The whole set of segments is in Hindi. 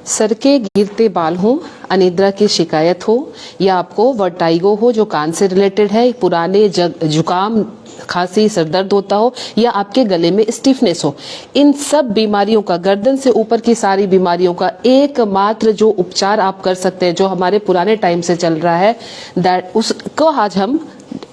सर के गिरते बाल हो, अनिद्रा की शिकायत हो या आपको वर्टाइगो हो जो कान से रिलेटेड है, पुराने जुकाम खांसी सर दर्द होता हो या आपके गले में स्टिफनेस हो, इन सब बीमारियों का, गर्दन से ऊपर की सारी बीमारियों का एकमात्र जो उपचार आप कर सकते हैं, जो हमारे पुराने टाइम से चल रहा है, उसको आज हम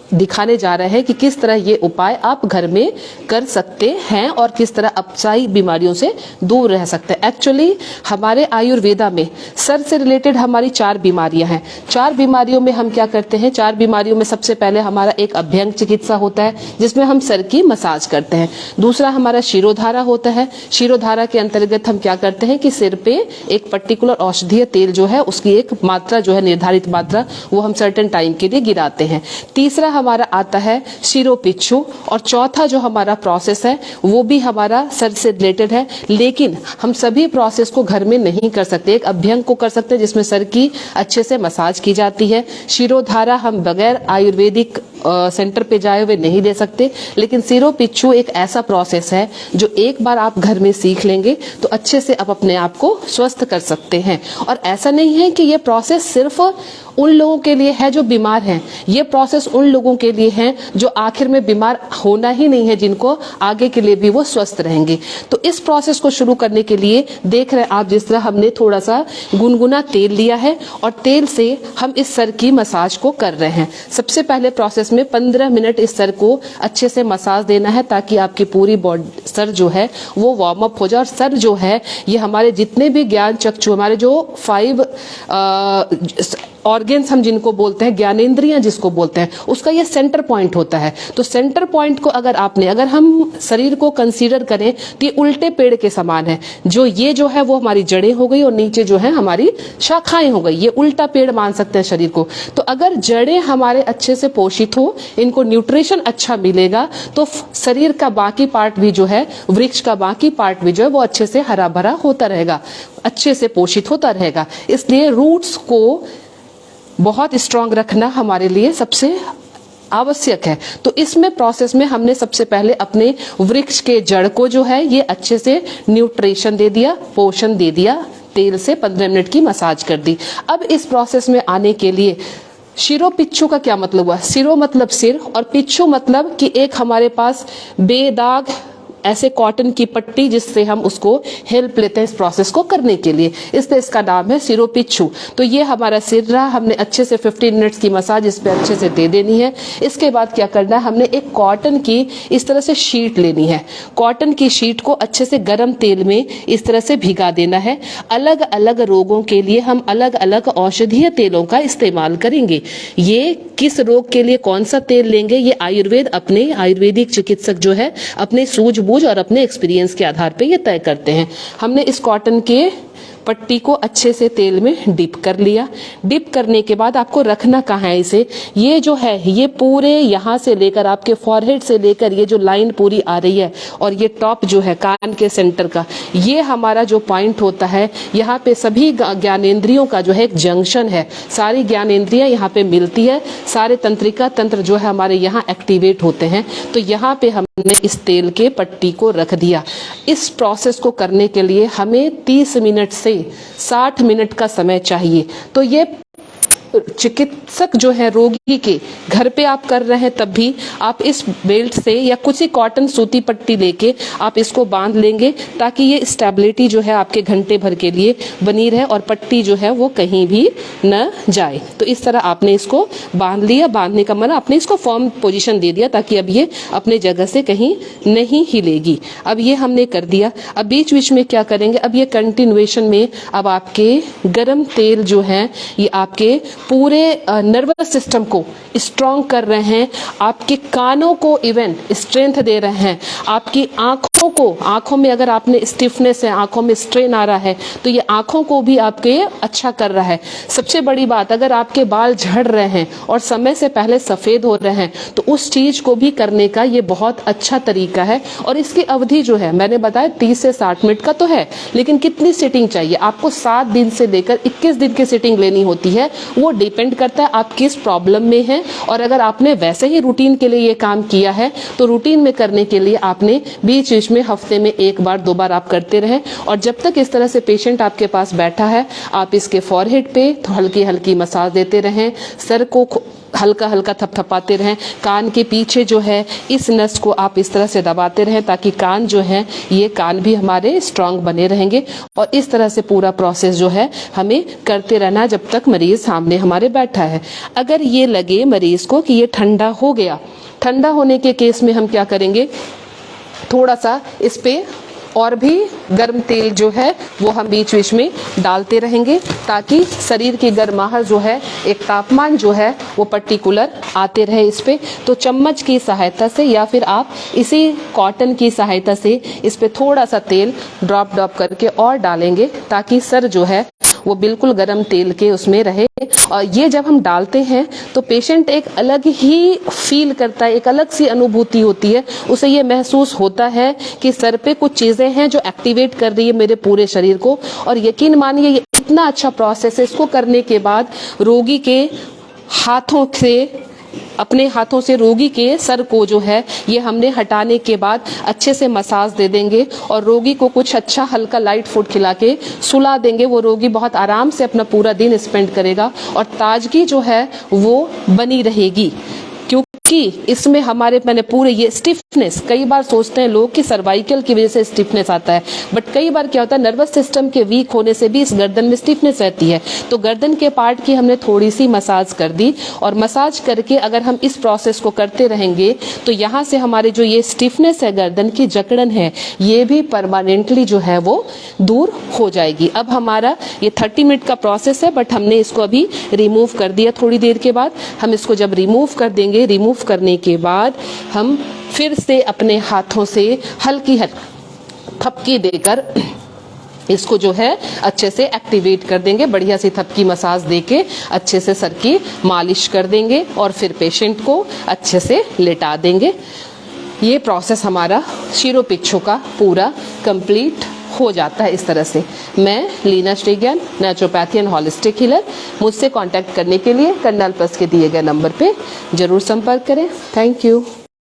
दिखाने जा रहे हैं कि किस तरह ये उपाय आप घर में कर सकते हैं और किस तरह अपचाई बीमारियों से दूर रह सकते हैं। एक्चुअली हमारे आयुर्वेदा में सर से रिलेटेड हमारी 4 बीमारियां हैं। 4 बीमारियों में हम क्या करते हैं, 4 बीमारियों में सबसे पहले हमारा एक अभ्यंग चिकित्सा होता है जिसमें हम सर की मसाज करते हैं। दूसरा हमारा शिरोधारा होता है। शिरोधारा के अंतर्गत हम क्या करते हैं कि सिर पे एक पर्टिकुलर औषधीय तेल जो है उसकी एक मात्रा जो है, निर्धारित मात्रा, वो हम सर्टेन टाइम के लिए गिराते हैं। तीसरा हमारा आता है शिरोपिच्छू और चौथा जो हमारा प्रोसेस है वो भी हमारा सर से रिलेटेड है, लेकिन हम सभी प्रोसेस को घर में नहीं कर सकते। एक अभ्यंग को कर सकते हैं जिसमें सर की अच्छे से मसाज की जाती है। शिरोधारा हम बगैर आयुर्वेदिक सेंटर पे जाए हुए नहीं दे सकते, लेकिन सिरोपिच्छू एक ऐसा प्रोसेस है जो एक बार आप घर में सीख लेंगे तो अच्छे से आप अपने आप को स्वस्थ कर सकते हैं। और ऐसा नहीं है कि ये प्रोसेस सिर्फ उन लोगों के लिए है जो बीमार हैं, ये प्रोसेस उन लोगों के लिए है जो आखिर में बीमार होना ही नहीं है, जिनको आगे के लिए भी वो स्वस्थ रहेंगे। तो इस प्रोसेस को शुरू करने के लिए देख रहे हैं आप, जिस तरह हमने थोड़ा सा गुनगुना तेल लिया है और तेल से हम इस सर की मसाज को कर रहे हैं। सबसे पहले प्रोसेस में 15 मिनट इस सर को अच्छे से मसाज देना है ताकि आपकी पूरी बॉडी, सर जो है वो वार्म अप हो जाए। और सर जो है ये हमारे जितने भी ज्ञान चक्षु, हमारे जो 5 ऑर्गेन्स हम जिनको बोलते हैं, ज्ञानेंद्रियां जिसको बोलते हैं, उसका ये सेंटर पॉइंट होता है। तो सेंटर पॉइंट को अगर हम शरीर को कंसीडर करें तो ये उल्टे पेड़ के समान है। जो ये जो है वो हमारी जड़ें हो गई और नीचे जो है हमारी शाखाएं हो गई। ये उल्टा पेड़ मान सकते हैं शरीर को। तो अगर जड़ें हमारे अच्छे से पोषित हो, इनको न्यूट्रिशन अच्छा मिलेगा, तो शरीर का बाकी पार्ट भी जो है, वृक्ष का बाकी पार्ट भी जो है वो अच्छे से हरा भरा होता रहेगा, अच्छे से पोषित होता रहेगा। इसलिए रूट्स को बहुत स्ट्रांग रखना हमारे लिए सबसे आवश्यक है। तो इसमें प्रोसेस में हमने सबसे पहले अपने वृक्ष के जड़ को जो है ये अच्छे से न्यूट्रिशन दे दिया, पोषण दे दिया, तेल से 15 मिनट की मसाज कर दी। अब इस प्रोसेस में आने के लिए शिरोपिच्छू का क्या मतलब हुआ? सिरो मतलब सिर और पिच्छू मतलब कि एक हमारे पास बेदाग ऐसे कॉटन की पट्टी जिससे हम उसको हेल्प लेते हैं इस प्रोसेस को करने के लिए, इसलिए इसका नाम है सिरोपिच्छू। तो ये हमारा सिर रहा, हमने अच्छे से 15 मिनट्स की मसाज इस पे अच्छे से दे देनी है। इसके बाद क्या करना है, हमने एक कॉटन की इस तरह से शीट लेनी है। कॉटन की शीट को अच्छे से गर्म तेल में इस तरह से भिगा देना है। अलग अलग रोगों के लिए हम अलग अलग औषधीय तेलों का इस्तेमाल करेंगे। ये किस रोग के लिए कौन सा तेल लेंगे, ये आयुर्वेदिक चिकित्सक जो है अपने सूझबूझ और अपने एक्सपीरियंस के आधार पे ये तय करते हैं। हमने इस कॉटन के पट्टी को अच्छे से तेल में डिप कर लिया। डिप करने के बाद आपको रखना कहाँ है इसे, ये जो है ये पूरे यहाँ से लेकर आपके फॉरहेड से लेकर ये जो लाइन पूरी आ रही है और ये टॉप जो है कान के सेंटर का, ये हमारा जो पॉइंट होता है, यहाँ पे सभी ज्ञानेंद्रियों का जो है एक जंक्शन है। सारी ज्ञानेंद्रियां यहाँ पे मिलती है, सारे तंत्रिका तंत्र जो है हमारे यहाँ एक्टिवेट होते हैं। तो यहाँ पे हमने इस तेल के पट्टी को रख दिया। इस प्रोसेस को करने के लिए हमें 30 मिनट से 60 मिनट का समय चाहिए। तो ये चिकित्सक जो है रोगी के घर पे आप कर रहे हैं तब भी आप इस बेल्ट से या कुछ ही कॉटन सूती पट्टी लेके आप इसको बांध लेंगे ताकि ये स्टेबिलिटी जो है आपके घंटे भर के लिए बनी रहे और पट्टी जो है वो कहीं भी न जाए। तो इस तरह आपने इसको बांध लिया। बांधने का मतलब आपने इसको फर्म पोजीशन दे दिया ताकि अब ये अपने जगह से कहीं नहीं हिलेगी। अब ये हमने कर दिया। अब बीच बीच में क्या करेंगे, अब ये कंटिन्यूएशन में अब आपके गर्म तेल जो है ये आपके पूरे नर्वस सिस्टम को स्ट्रॉन्ग कर रहे हैं, आपके कानों को इवन स्ट्रेंथ दे रहे हैं, आपकी आंखों में अगर आपने स्टिफनेस है, आंखों में स्ट्रेन आ रहा है तो ये आंखों को भी आपके अच्छा कर रहा है। सबसे बड़ी बात, अगर आपके बाल झड़ रहे हैं और समय से पहले सफेद हो रहे हैं तो उस चीज को भी करने का ये बहुत अच्छा तरीका है। और इसकी अवधि जो है मैंने बताया 30 से 60 मिनट का तो है, लेकिन कितनी सिटिंग चाहिए आपको? 7 दिन से लेकर 21 दिन की सिटिंग लेनी होती है। वो वो डिपेंड करता है आप किस प्रॉब्लम में हैं, और अगर आपने वैसे ही रूटीन के लिए ये काम किया है तो रूटीन में करने के लिए आपने बीच बीच में हफ्ते में 1 बार 2 बार आप करते रहें। और जब तक इस तरह से पेशेंट आपके पास बैठा है आप इसके फॉरहेड पे हल्की हल्की मसाज देते रहें, सर को हल्का हल्का थपथपाते रहें, कान के पीछे जो है इस नस को आप इस तरह से दबाते रहें ताकि कान जो है ये कान भी हमारे स्ट्रांग बने रहेंगे। और इस तरह से पूरा प्रोसेस जो है हमें करते रहना जब तक मरीज सामने हमारे बैठा है। अगर ये लगे मरीज को कि ये ठंडा हो गया, ठंडा होने के केस में हम क्या करेंगे, थोड़ा सा इस पे और भी गर्म तेल जो है वो हम बीच बीच में डालते रहेंगे ताकि शरीर की गर्माहट जो है, एक तापमान जो है वो पर्टिकुलर आते रहे इस पे। तो चम्मच की सहायता से या फिर आप इसी कॉटन की सहायता से इस पे थोड़ा सा तेल ड्रॉप करके और डालेंगे ताकि सर जो है वो बिल्कुल गर्म तेल के उसमें रहे। और ये जब हम डालते हैं तो पेशेंट एक अलग ही फील करता है, एक अलग सी अनुभूति होती है, उसे ये महसूस होता है कि सर पे कुछ चीजें हैं जो एक्टिवेट कर रही है मेरे पूरे शरीर को। और यकीन मानिए ये इतना अच्छा प्रोसेस है, इसको करने के बाद रोगी के हाथों से, अपने हाथों से रोगी के सर को जो है ये हमने हटाने के बाद अच्छे से मसाज दे देंगे और रोगी को कुछ अच्छा हल्का लाइट फूड खिला के सुला देंगे। वो रोगी बहुत आराम से अपना पूरा दिन स्पेंड करेगा और ताजगी जो है वो बनी रहेगी, क्योंकि इसमें मैंने पूरे ये स्टिफनेस, कई बार सोचते हैं लोग कि सर्वाइकल की वजह से स्टिफनेस आता है, बट कई बार क्या होता है नर्वस सिस्टम के वीक होने से भी इस गर्दन में स्टिफनेस रहती है। तो गर्दन के पार्ट की हमने थोड़ी सी मसाज कर दी और मसाज करके अगर हम इस प्रोसेस को करते रहेंगे तो यहाँ से हमारे जो ये स्टिफनेस है, गर्दन की जकड़न है, ये भी परमानेंटली जो है वो दूर हो जाएगी। अब हमारा ये 30 मिनट का प्रोसेस है, बट हमने इसको अभी रिमूव कर दिया। थोड़ी देर के बाद हम इसको जब रिमूव कर देंगे, रिमूव करने के बाद हम फिर से अपने हाथों से हल्की थपकी देकर इसको जो है अच्छे से एक्टिवेट कर देंगे। बढ़िया सी थपकी मसाज देके अच्छे से सर की मालिश कर देंगे और फिर पेशेंट को अच्छे से लेटा देंगे। ये प्रोसेस हमारा शिरोपिच्छू का पूरा कंप्लीट हो जाता है इस तरह से। मैं Leena Shrigyan, naturopathy and holistic healer. मुझसे कांटेक्ट करने के लिए कर्नल प्लस के दिए गए नंबर पे जरूर संपर्क करें। Thank you.